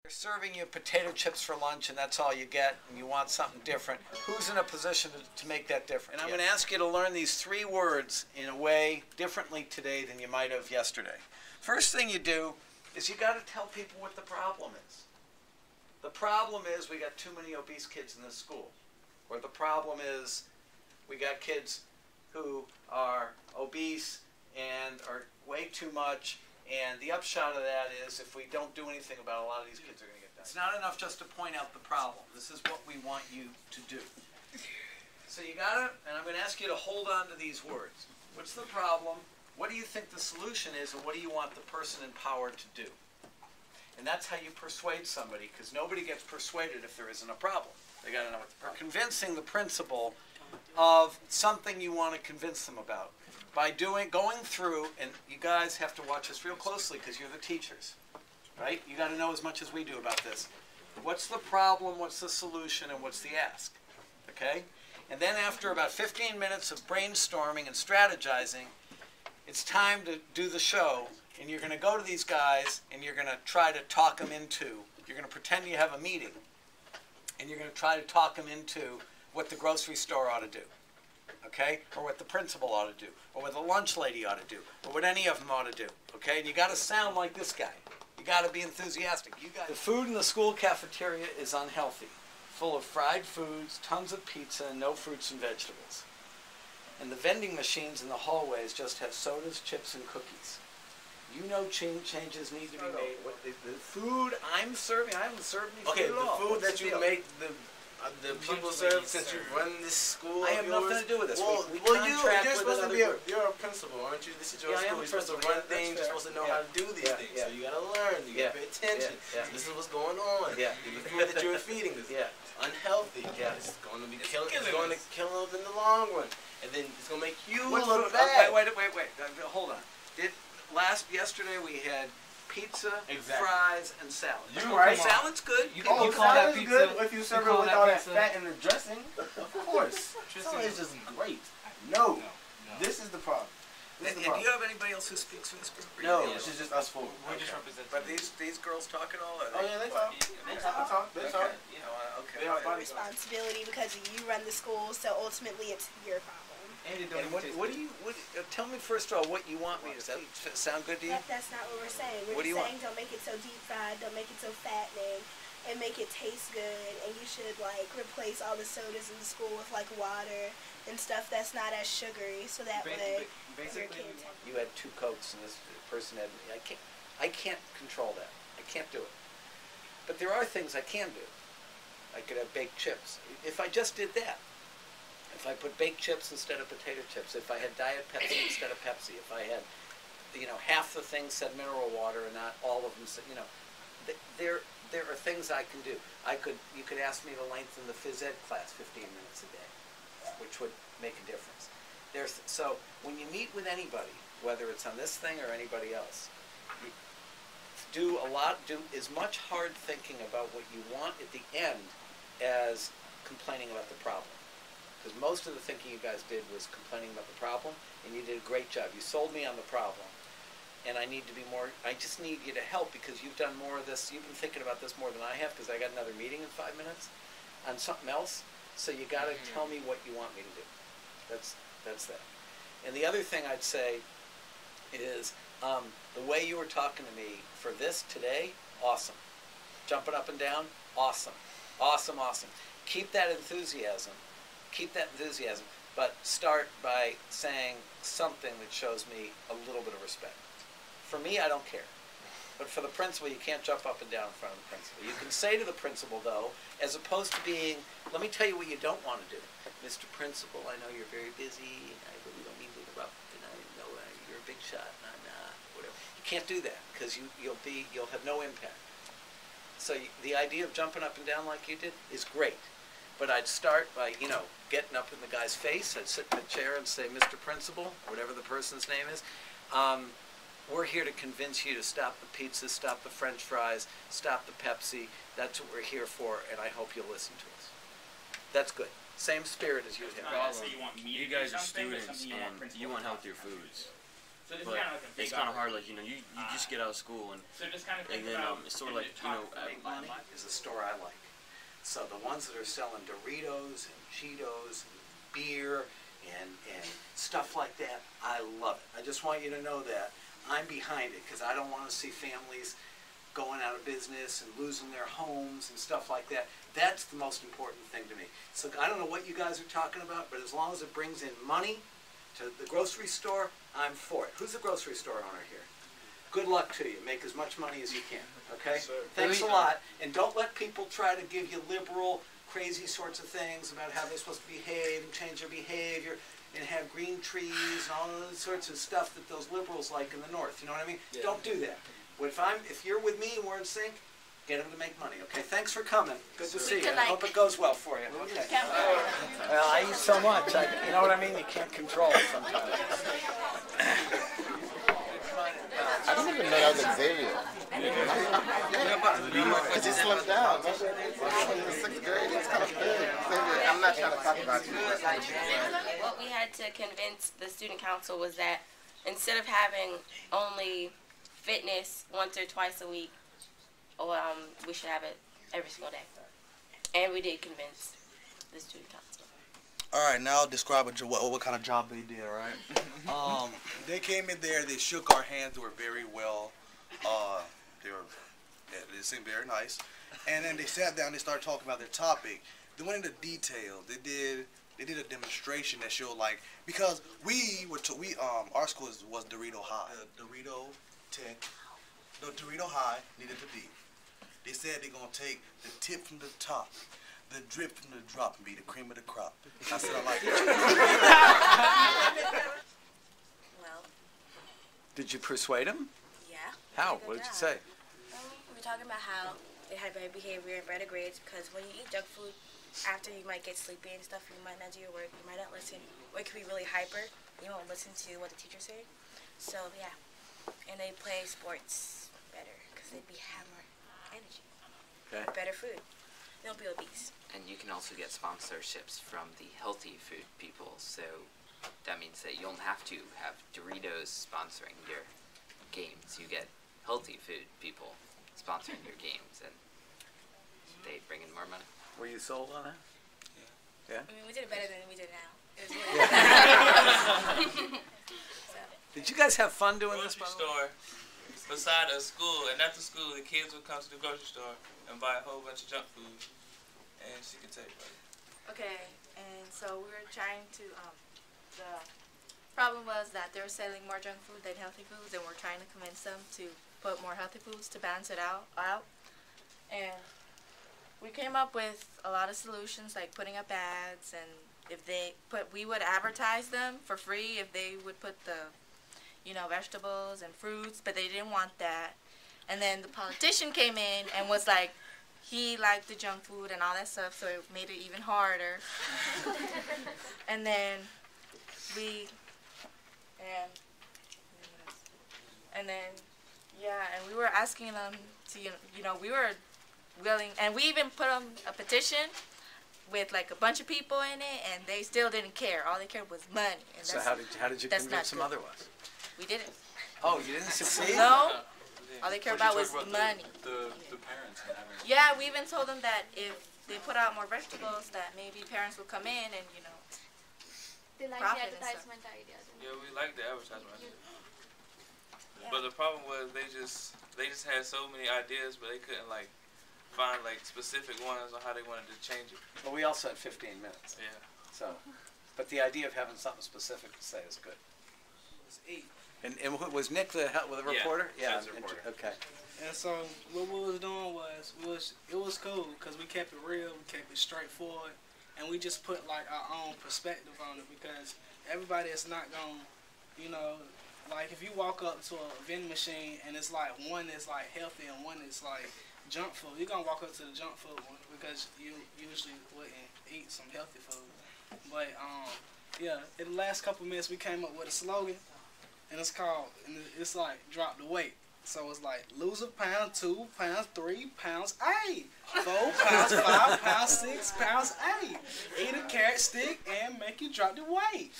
They're serving you potato chips for lunch and that's all you get, and you want something different. Who's in a position to make that different? And I'm going to ask you to learn these 3 words in a way differently today than you might have yesterday. First thing you do is you got to tell people what the problem is. The problem is we got too many obese kids in this school. Or the problem is we got kids who are obese and are way too much. And the upshot of that is if we don't do anything about it, a lot of these kids are going to get died. It's not enough just to point out the problem. This is what we want you to do. So you got to, and I'm going to ask you to hold on to these words. What's the problem? What do you think the solution is? And what do you want the person empowered to do? And that's how you persuade somebody, because nobody gets persuaded if there isn't a problem. They got to know what the problem is. Convincing the principal of something you want to convince them about. By going through, and you guys have to watch this real closely because you're the teachers, right? You got to know as much as we do about this. What's the problem, what's the solution, and what's the ask, okay? And then after about 15 minutes of brainstorming and strategizing, it's time to do the show, and you're going to go to these guys, and you're going to try to talk them into, you're going to pretend you have a meeting, and you're going to try to talk them into what the grocery store ought to do. Okay, or what the principal ought to do, or what the lunch lady ought to do, or what any of them ought to do. Okay, and you got to sound like this guy. You got to be enthusiastic. The food in the school cafeteria is unhealthy, full of fried foods, tons of pizza, and no fruits and vegetables. And the vending machines in the hallways just have sodas, chips, and cookies. You know changes need to be made. What the food I'm serving, I haven't served any food at all. Okay, the food that you make, the people serve since you run this school. I have nothing to do with this. Well, you're supposed to be you're a principal, aren't you? This is your school. You're supposed to run things. You're supposed to know how to do these things. So you got to learn. You got to pay attention. This is what's going on. The food that you're feeding is unhealtly. It's going to be killing. It's going to kill them in the long run, and then it's going to make you look bad. Wait. Hold on. Yesterday we had pizza, fries, and salad. You're right. Salad's good. You call that pizza good if you serve it with all that fat in the dressing. Of course. Salad is just great. No. This is the problem. And do you have anybody else who speaks for this group? No, this is just us 4. We just represent. But these girls talk at all? Oh yeah, they talk. They talk. Okay. They have responsibility because you run the school, so ultimately it's your problem. And what do you tell me first of all what you want me to say? Does that sound good to you? That's not what we're saying. We're just saying don't make it so deep fried, don't make it so fattening, and make it taste good. And you should like replace all the sodas in the school with like water and stuff that's not as sugary, so that way your kids. You had 2 Cokes and this person had. I can't control that. I can't do it. But there are things I can do. I could have baked chips if I just did that. If I put baked chips instead of potato chips, if I had Diet Pepsi instead of Pepsi, if I had, half the things said mineral water and not all of them said, there are things I can do. You could ask me to lengthen the phys ed class 15 minutes a day, which would make a difference. So when you meet with anybody, whether it's on this thing or anybody else, do as much hard thinking about what you want at the end as complaining about the problem. Because most of the thinking you guys did was complaining about the problem, and you did a great job. You sold me on the problem, and I just need you to help because you've done more of this. You've been thinking about this more than I have because I got another meeting in 5 minutes on something else. So you got to tell me what you want me to do. That's that. And the other thing I'd say is the way you were talking to me for this today, awesome. Jumping up and down, awesome. Awesome. Keep that enthusiasm. But start by saying something that shows me a little bit of respect. For me, I don't care. But for the principal, you can't jump up and down in front of the principal. You can say to the principal, though, as opposed to being, let me tell you what you don't want to do. Mr. Principal, I know you're very busy, and I really don't mean to interrupt, and I know you're a big shot, and I'm not, whatever. You can't do that, because you'll have no impact. So the idea of jumping up and down like you did is great. But I'd start by, getting up in the guy's face. I'd sit in the chair and say, Mr. Principal, whatever the person's name is, we're here to convince you to stop the pizza, stop the French fries, stop the Pepsi. That's what we're here for, and I hope you'll listen to us. That's good. Same spirit as you have. You guys are students, and you want healthier foods. So this is kind of like a big it's kind of hard, like, you know, you just get out of school and so just kind of then it's sort of like, you know, Money is a store I like. So the ones that are selling Doritos and Cheetos and beer and stuff like that, I love it. I just want you to know that I'm behind it because I don't want to see families going out of business and losing their homes and stuff like that. That's the most important thing to me. So I don't know what you guys are talking about, but as long as it brings in money to the grocery store, I'm for it. Who's the grocery store owner here? Good luck to you. Make as much money as you can, okay? Yes, Thanks a lot. And don't let people try to give you liberal, crazy sorts of things about how they're supposed to behave and change their behavior and have green trees and all those sorts of stuff that those liberals like in the north. You know what I mean? Yeah. Don't do that. If you're with me and we're in sync, get them to make money, okay? Thanks for coming. Good to see you. I hope it goes well for you. Okay. Well, I eat so much. You know what I mean? You can't control it sometimes. I didn't even know that was Xavier. I just slimmed down. In the 6th grade, it's kind of big. Xavier, I'm not trying to talk about you. What we had to convince the student council was that instead of having only fitness once or twice a week, we should have it every single day. And we did convince the student council. All right, now I'll describe what kind of job they did, all right? They came in there, they shook our hands, they were very well, they seemed very nice. And then they sat down, they started talking about their topic. They went into detail. They did a demonstration that showed, like, because our school was Dorito High. Dorito High needed to be. They said they're going to take the tip from the top, the drip from the drop, and be the cream of the crop. I said, I like it. Well. Did you persuade him? Yeah. How? What did you say? We were talking about how they had bad behavior and better grades because when you eat junk food, after you might get sleepy and stuff, you might not do your work, you might not listen, or you could be really hyper, you won't listen to what the teacher's saying. So, yeah. And they play sports better because they'd have more energy. Okay. Better food. They don't be obese. And you can also get sponsorships from the healthy food people, so that means that you don't have to have Doritos sponsoring your games. You get healthy food people sponsoring your games, and they bring in more money. Were you sold on that? Yeah. I mean, we did it better than we did now. It was really Did you guys have fun doing this? Grocery store beside a school, and after school, the kids would come to the grocery store and buy a whole bunch of junk food, and she could take it. Okay, and so we were trying to, the problem was that they were selling more junk food than healthy foods, and we're trying to convince them to put more healthy foods to balance it out. And we came up with a lot of solutions, like putting up ads, and we would advertise them for free if they would put the, vegetables and fruits, but they didn't want that. And then the politician came in and was like, he liked the junk food and all that stuff, so it made it even harder. And then we were asking them to, we were willing, and we even put on a petition with like a bunch of people in it, and they still didn't care. All they cared was money. And so how did you convince them otherwise? We didn't. Oh, you didn't succeed? No. All they cared about was money. The parents. Yeah, we even told them that if they put out more vegetables, that maybe parents would come in and, They like the advertisement idea. Yeah, we like the advertisement idea. Yeah. But the problem was they just had so many ideas, but they couldn't find specific ones on how they wanted to change it. Well, we also had 15 minutes. Yeah. So, but the idea of having something specific to say is good. It's 8. And was Nick the reporter? Yeah, the reporter. Okay. And so what we was doing was it was cool because we kept it real, we kept it straightforward, and we just put our own perspective on it because everybody is not gonna, if you walk up to a vending machine and it's one is healthy and one is junk food, you're gonna walk up to the junk food one because you usually wouldn't eat some healthy food. But in the last couple minutes we came up with a slogan. And it's drop the weight. So it's lose a pound, 2 pounds, 3 pounds, 8. 4 pounds, 5 pounds, 6 pounds, 8. Eat a carrot stick and make you drop the weight.